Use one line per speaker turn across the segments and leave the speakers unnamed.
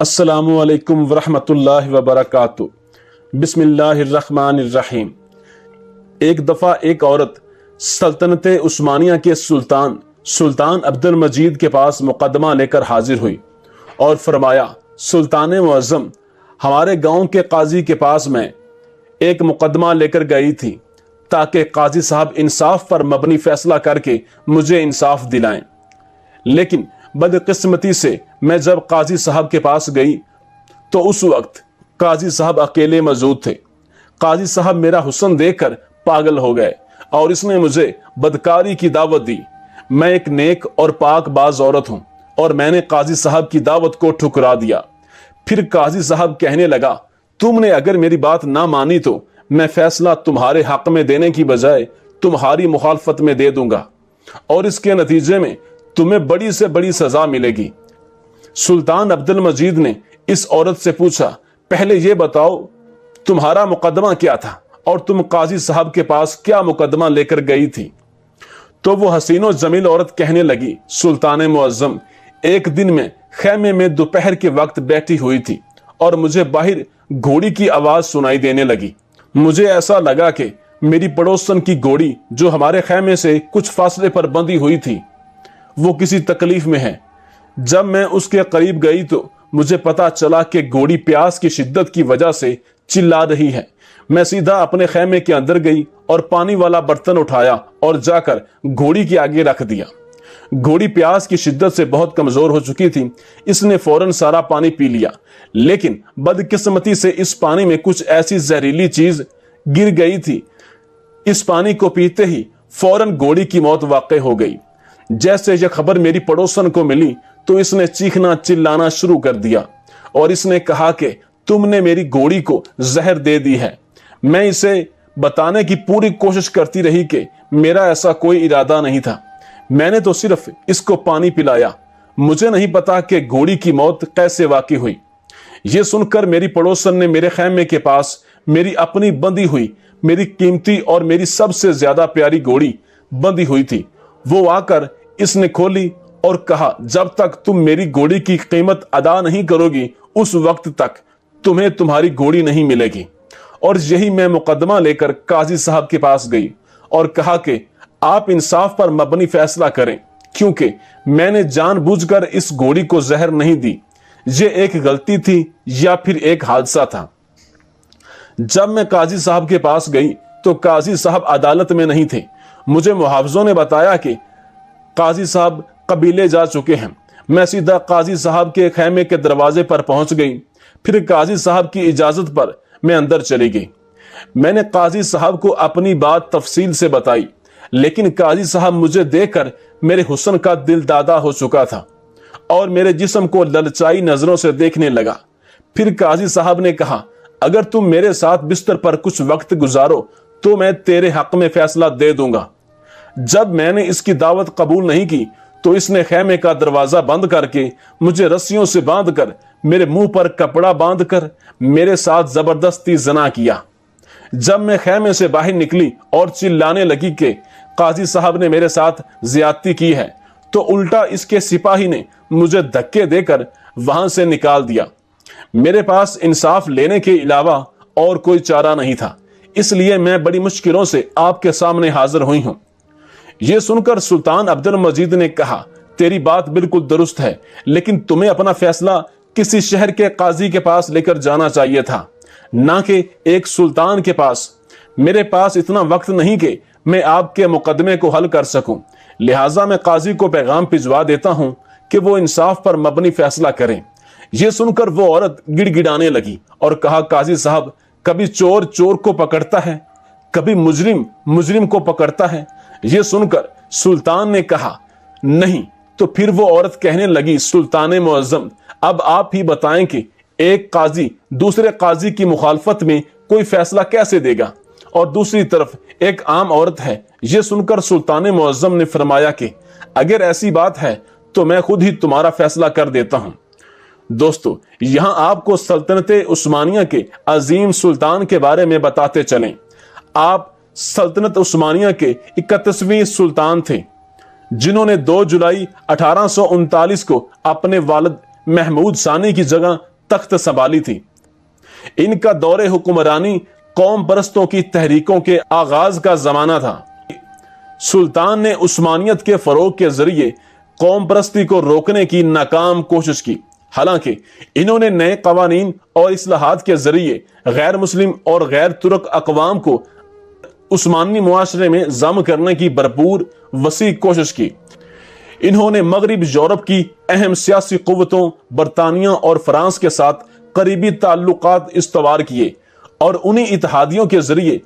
अस्सलामु अलैकुम वरहमतुल्लाहि वबरकातुह। बिस्मिल्लाहिर्रहमानिर्रहीम। एक दफ़ा एक औरत सल्तनत उस्मानिया के सुल्तान अब्दुल मजीद के पास मुकदमा लेकर हाजिर हुई और फरमाया, सुल्तान मुअज़्ज़म, हमारे गांव के काजी के पास मैं एक मुकदमा लेकर गई थी ताकि काजी साहब इंसाफ पर मबनी फैसला करके मुझे इंसाफ दिलाएं। लेकिन बदकिस्मती से मैं जब काजी साहब के पास गई तो उस वक्त काजी साहब अकेले मौजूद थे। काजी साहब मेरा हुस्न देखकर पागल हो गए और इसने मुझे बदकारी की दावत दी। मैं एक नेक और पाक बाज औरत हूं और मैंने काजी साहब की दावत को ठुकरा दिया। फिर काजी साहब कहने लगा, तुमने अगर मेरी बात ना मानी तो मैं फैसला तुम्हारे हक में देने की बजाय तुम्हारी मुखालफत में दे दूंगा और इसके नतीजे में तुम्हें बड़ी से बड़ी सजा मिलेगी। सुल्तान अब्दुल मजीद ने इस औरत से पूछा, पहले ये बताओ तुम्हारा मुकदमा क्या था और तुम काजी साहब के पास क्या मुकदमा लेकर गई थी? तो वो हसीनो जमील औरत कहने लगी, सुल्तान मुअज़्ज़म, एक दिन में खैमे में दोपहर के वक्त बैठी हुई थी और मुझे बाहर घोड़ी की आवाज सुनाई देने लगी। मुझे ऐसा लगा कि मेरी पड़ोसन की घोड़ी जो हमारे खैमे से कुछ फासले पर बंधी हुई थी वो किसी तकलीफ में है। जब मैं उसके करीब गई तो मुझे पता चला कि घोड़ी प्यास की शिद्दत की वजह से चिल्ला रही है। मैं सीधा अपने खैमे के अंदर गई और पानी वाला बर्तन उठाया और जाकर घोड़ी के आगे रख दिया। घोड़ी प्यास की शिद्दत से बहुत कमजोर हो चुकी थी। इसने फौरन सारा पानी पी लिया, लेकिन बदकिस्मती से इस पानी में कुछ ऐसी जहरीली चीज गिर गई थी। इस पानी को पीते ही फौरन घोड़ी की मौत वाक़ई हो गई। जैसे यह खबर मेरी पड़ोसन को मिली तो इसने चीखना चिल्लाना शुरू कर दिया और इसने कहा कि तुमने मेरी घोड़ी को जहर दे दी है। मैं इसे बताने की पूरी कोशिश करती रही कि मेरा ऐसा कोई इरादा नहीं था, मैंने तो सिर्फ इसको पानी पिलाया। मुझे नहीं पता कि घोड़ी की मौत कैसे वाकई हुई। यह सुनकर मेरी पड़ोसन ने मेरे खैमे के पास मेरी अपनी बंधी हुई, मेरी कीमती और मेरी सबसे ज्यादा प्यारी घोड़ी बंधी हुई थी, वो आकर इसने खोली और कहा, जब तक तुम मेरी घोड़ी की कीमत अदा नहीं करोगी उस वक्त तक तुम्हें तुम्हारी घोड़ी नहीं मिलेगी। और यही मैं मुकदमा लेकर काजी साहब के पास गई और कहा कि आप इंसाफ पर मबनी फैसला करें, क्योंकि मैंने जानबूझकर इस घोड़ी को जहर नहीं दी। ये एक गलती थी या फिर एक हादसा था। जब मैं काजी साहब के पास गई तो काजी साहब अदालत में नहीं थे। मुझे मुहावजों ने बताया कि काजी साहब कबीले जा चुके हैं। मैं सीधा काजी साहब के खैमे के दरवाजे पर पहुंच गई। फिर काजी साहब की इजाजत पर मैं अंदर चली गई। मैंने काजी साहब को अपनी बात तफसील से बताई, लेकिन काजी साहब मुझे देखकर मेरे हुस्न का दिल दादा हो चुका था और मेरे जिस्म को ललचाई नजरों से देखने लगा। फिर काजी साहब ने कहा, अगर तुम मेरे साथ बिस्तर पर कुछ वक्त गुजारो तो मैं तेरे हक में फैसला दे दूंगा। जब मैंने इसकी दावत कबूल नहीं की तो इसने खैमे का दरवाजा बंद करके मुझे रस्सियों से बांधकर मेरे मुंह पर कपड़ा बांधकर मेरे साथ जबरदस्ती जना किया। जब मैं खैमे से बाहर निकली और चिल्लाने लगी कि काजी साहब ने मेरे साथ ज्यादती की है, तो उल्टा इसके सिपाही ने मुझे धक्के देकर वहां से निकाल दिया। मेरे पास इंसाफ लेने के अलावा और कोई चारा नहीं था, इसलिए मैं बड़ी मुश्किलों से आपके सामने हाजिर हुई हूं। यह सुनकर सुल्तान अब्दुल मजीद ने कहा, तेरी बात बिल्कुल दुरुस्त है, लेकिन तुम्हें अपना फैसला किसी शहर के काजी के पास लेकर जाना चाहिए था, ना कि एक सुल्तान के पास। मेरे पास इतना वक्त नहीं कि मैं आपके मुकदमे को हल कर सकूं, लिहाजा मैं काजी को पैगाम भिजवा देता हूं कि वो इंसाफ पर मबनी फैसला करें। यह सुनकर वो औरत गिड़गिड़ाने लगी और कहा, काजी साहब, कभी चोर चोर को पकड़ता है, कभी मुजरिम मुजरिम को पकड़ता है। यह सुनकर सुल्तान ने कहा, नहीं। तो फिर वो औरत कहने लगी, सुल्तान मुअज़्ज़म, अब आप ही बताएं कि एक काजी दूसरे काजी की मुखालफत में कोई फैसला कैसे देगा, और दूसरी तरफ एक आम औरत है। यह सुनकर सुल्तान मुअज़्ज़म ने फरमाया कि अगर ऐसी बात है तो मैं खुद ही तुम्हारा फैसला कर देता हूं। दोस्तों, यहां आपको सल्तनत उस्मानिया के अजीम सुल्तान के बारे में बताते चलें। आप सल्तनत उस्मानिया के 31वें सुल्तान थे, जिन्होंने 2 जुलाई 1839 को अपने वालिद महमूद सानी की जगह तख्त संभाली थी। इनका दौरे हुक्मरानी कौम परस्तों की तहरीकों के आगाज का जमाना था। सुल्तान ने उस्मानियत के फरोग के जरिए कौम परस्ती को रोकने की नाकाम कोशिश की। हालांकि इन्होंने नए कवानीन और इस्लाहात के जरिए गैर मुस्लिम और गैर तुर्क अकवाम को उस्मानी मुआशरे में जम करने की भरपूर वसी कोशिश की। इन्होंने मगरिब यूरोप की अहम सियासी कुव्वतों बरतानिया और फ्रांस के साथ करीबी ताल्लुकात इस्तवार किए और उन्हीं इत्तेहादियों के जरिए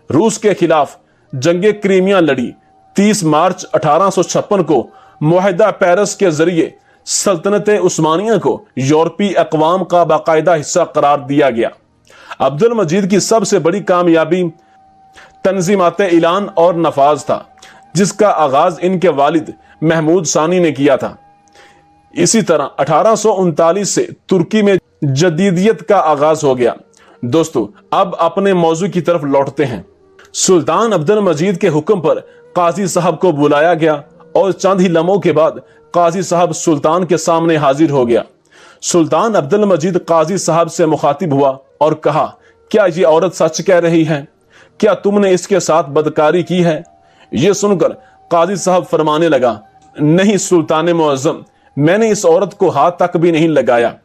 रूस के खिलाफ जंगे क्रीमिया लड़ी। 30 मार्च 1856 को मुआहिदा पेरिस के जरिए सल्तनत उस्मानिया को यूरोपीय अक़वाम का बाकायदा हिस्सा करार दिया गया। अब्दुल मजीद की सबसे बड़ी कामयाबी तंजीमात ऐलान और नफाज था, जिसका आगाज इनके वालिद महमूद सानी ने किया था। इसी तरह 1839 से तुर्की में जदीदियत का आगाज हो गया। दोस्तों, अब अपने मौजू की तरफ लौटते हैं। सुल्तान अब्दुल मजीद के हुक्म पर काजी साहब को बुलाया गया और चंद ही लम्हों के बाद काजी साहब सुल्तान के सामने हाजिर हो गया। सुल्तान अब्दुल मजीद काजी साहब से मुखातिब हुआ और कहा, क्या ये औरत सच कह रही है? क्या तुमने इसके साथ बदकारी की है? ये सुनकर काजी साहब फरमाने लगा, नहीं सुल्तान मुअज्जम, मैंने इस औरत को हाथ तक भी नहीं लगाया।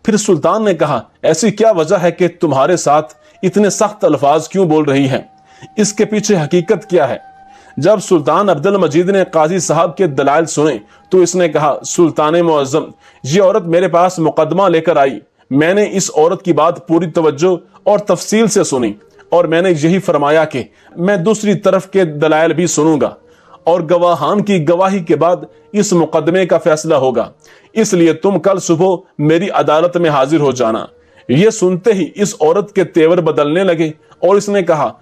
फिर सुल्तान ने कहा, ऐसी क्या वजह है कि तुम्हारे साथ इतने सख्त अल्फाज क्यों बोल रही है? इसके पीछे हकीकत क्या है? जब सुल्तान अब्दुल मजीद ने काजी साहब के दलाइल सुने तो इसने कहा, सुल्तान मुअज्जम, ये औरत मेरे पास मुकदमा लेकर आई। मैंने इस औरत की बात पूरी तवज्जो और तफसील से सुनी और मैंने यही फरमाया कि मैं दूसरी तरफ के दलाइल भी सुनूंगा और गवाहान की गवाही के बाद इस मुकदमे का फैसला होगा। इसलिए तुम कल सुबह मेरी अदालत में हाजिर हो जाना। यह सुनते ही इस औरत के तेवर बदलने लगे और इसने कहा,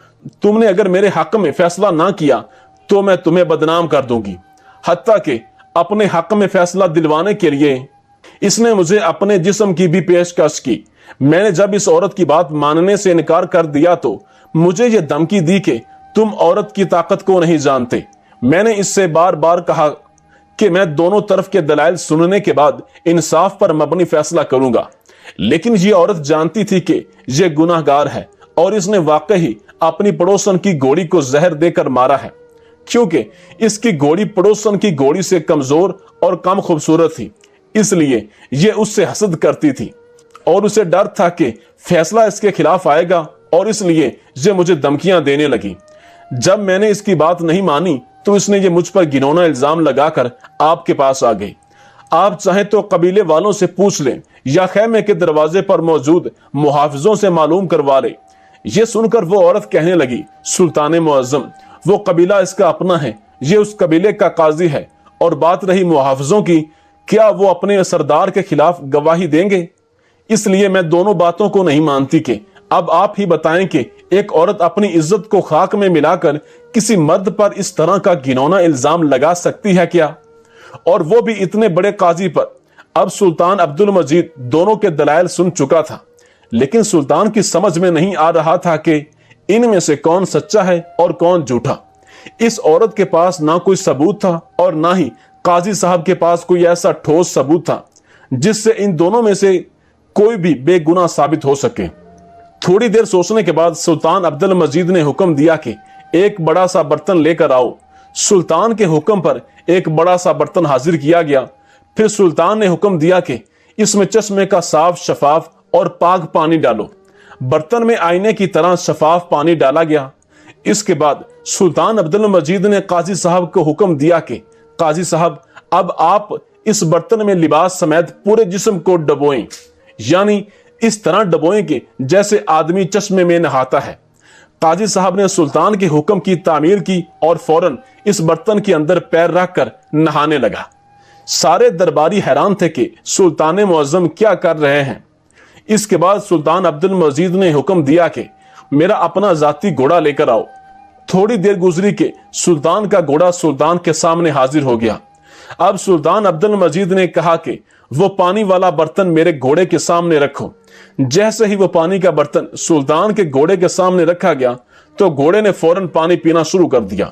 तुमने अगर मेरे हक में फैसला ना किया तो मैं तुम्हें बदनाम कर दूंगी। हत्ता कि अपने हक में फैसला दिलवाने के लिए इसने मुझे अपने जिस्म की भी पेशकश की। मैंने जब इस औरत की बात मानने से इनकार कर दिया तो मुझे यह धमकी दी कि तुम औरत की ताकत को नहीं जानते। मैंने इससे बार बार कहा कि मैं दोनों तरफ के दलाइल सुनने के बाद इंसाफ पर मबनी फैसला करूंगा, लेकिन ये औरत जानती थी कि यह गुनाहगार है और इसने वाकई अपनी पड़ोसन की घोड़ी को जहर देकर मारा है, क्योंकि इसकी घोड़ी पड़ोसन की घोड़ी से कमजोर और कम खूबसूरत थी। इसलिए यह उससे हसद करती थी और उसे डर था कि फैसला इसके खिलाफ आएगा और इसलिए यह मुझे धमकियां देने लगी। जब मैंने इसकी बात नहीं मानी तो इसने ये मुझ पर घिनौना इल्जाम लगाकर आपके पास आ गई। आप चाहें तो कबीले वालों से पूछ लें या खैमे के दरवाजे पर मौजूद मुहाफिजों से मालूम करवा ले। ये सुनकर वो औरत कहने लगी, सुल्तान मुअज्जम, वो कबीला इसका अपना है, ये उस कबीले का काजी है। और बात रही मुहाफिजों की, क्या वो अपने सरदार के खिलाफ गवाही देंगे? इसलिए मैं दोनों बातों को नहीं मानती कि अब आप ही बताएं कि एक औरत अपनी इज्जत को खाक में मिलाकर किसी मर्द पर इस तरह का घिनौना इल्जाम लगा सकती है क्या? और वो भी इतने बड़े काजी पर। अब सुल्तान अब्दुल मजीद दोनों के दलाइल सुन चुका था, लेकिन सुल्तान की समझ में नहीं आ रहा था कि इनमें से कौन सच्चा है और कौन झूठा। इस औरत के पास ना कोई सबूत था और ना ही काजी साहब के पास कोई ऐसा ठोस सबूत था जिससे इन दोनों में से कोई भी बेगुनाह साबित हो सके। थोड़ी देर सोचने के बाद सुल्तान अब्दुल मजीद ने हुक्म दिया कि एक बड़ा सा बर्तन लेकर आओ। सुल्तान के हुक्म पर एक बड़ा सा बर्तन हाजिर किया गया। फिर सुल्तान ने हुक्म दिया कि इसमें चश्मे का साफ शफाफ और पाक पानी डालो। बर्तन में आईने की तरह शफाफ पानी डाला गया। इसके बाद सुल्तान अब्दुल मजीद ने काजी साहब को हुक्म दिया कि काजी साहब, अब आप इस बर्तन में लिबास समेत पूरे जिस्म को डबोएं, यानी इस तरह डबोएं कि जैसे आदमी चश्मे में नहाता है। काजी साहब ने सुल्तान के हुक्म की तामीर की और फौरन इस बर्तन के अंदर पैर रखकर नहाने लगा। सारे दरबारी हैरान थे कि सुल्तान मुअज्जम क्या कर रहे हैं। इसके बाद सुल्तान अब्दुल मजीद ने हुक्म दिया कि मेरा अपना जाती घोड़ा लेकर आओ। थोड़ी देर गुजरी कि सुल्तान का घोड़ा सुल्तान के सामने हाजिर हो गया। अब सुल्तान अब्दुल मजीद ने कहा कि वो पानी वाला बर्तन मेरे घोड़े के सामने रखो। जैसे ही वो पानी का बर्तन सुल्तान के घोड़े के सामने रखा गया तो घोड़े ने फौरन पानी पीना शुरू कर दिया।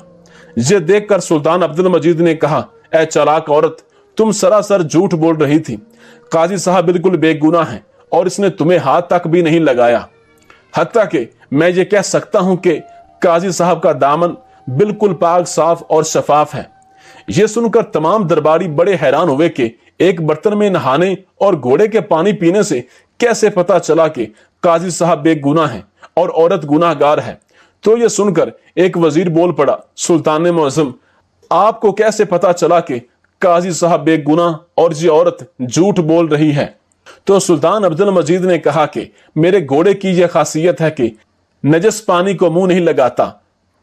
ये देखकर सुल्तान अब्दुल मजीद ने कहा, ऐ चालाक औरत, तुम सरासर झूठ बोल रही थी। काजी साहब बिल्कुल बेगुनाह हैं اور اس نے تمہیں ہاتھ تک بھی نہیں لگایا، حتیٰ کہ میں یہ کہہ سکتا ہوں کہ قاضی صاحب کا دامن بالکل پاک صاف اور شفاف ہے۔ یہ سن کر تمام درباری بڑے حیران ہوئے کہ ایک برتن میں نہانے اور گھوڑے کے پانی پینے سے کیسے پتا چلا کہ قاضی صاحب بے گناہ ہیں اور عورت گناہ گار ہے۔ تو یہ سن کر ایک وزیر بول پڑا، سلطان معظم، آپ کو کیسے پتا چلا کہ قاضی صاحب بے گناہ اور یہ عورت جھوٹ بول رہی ہے؟ تو سلطان عبد المجید نے کہا کہ میرے گھوڑے کی یہ خاصیت ہے کہ نجس پانی کو منہ نہیں لگاتا،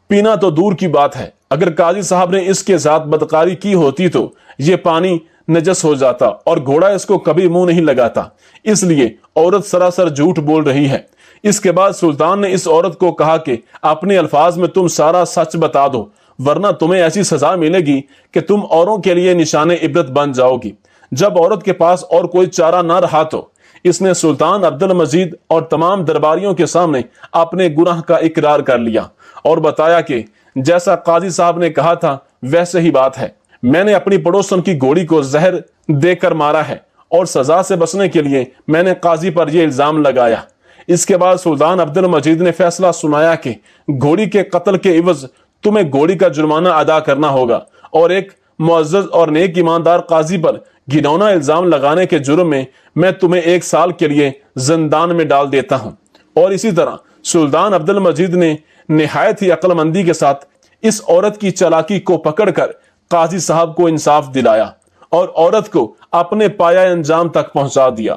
پینا تو دور کی بات ہے، اگر قاضی صاحب نے اس کے ساتھ بدکاری کی ہوتی تو یہ پانی نجس ہو جاتا، اور گھوڑا اس کو کبھی منہ نہیں لگاتا، اس لیے عورت سراسر جھوٹ بول رہی ہے۔ اس کے بعد سلطان نے اس عورت کو کہا کہ اپنے الفاظ میں تم سارا سچ بتا دو، ورنہ تمہیں ایسی سزا ملے گی کہ تم اوروں کے لیے نشان عبرت بن جاؤ گی۔ جب عورت کے پاس اور کوئی چارہ نہ رہا تو اس نے سلطان عبد المجید اور تمام درباریوں کے سامنے اپنے گناہ کا اقرار کر لیا اور بتایا کہ جیسا قاضی صاحب نے کہا تھا ویسے ہی بات ہے، میں نے اپنی پڑوسن کی گھوڑی کو زہر دے کر مارا ہے، اور سزا سے بچنے کے لیے میں نے قاضی پر یہ الزام لگایا۔ اس کے بعد سلطان عبد المجید نے فیصلہ سنایا کہ گھوڑی کے قتل کے عوض تمہیں گھوڑی کا جرمانہ ادا کرنا ہوگا، اور ایک معزز اور نیک ایماندار قاضی پر گھناؤنا الزام لگانے کے جرم میں تمہیں 1 سال کے لیے زندان میں ڈال دیتا ہوں۔ اور اسی طرح سلطان عبد المجید نے نہایت ہی عقل مندی کے ساتھ اس عورت کی چالاکی کو پکڑ کر قاضی صاحب کو انصاف دلایا اور عورت کو اپنے پایہ انجام تک پہنچا دیا۔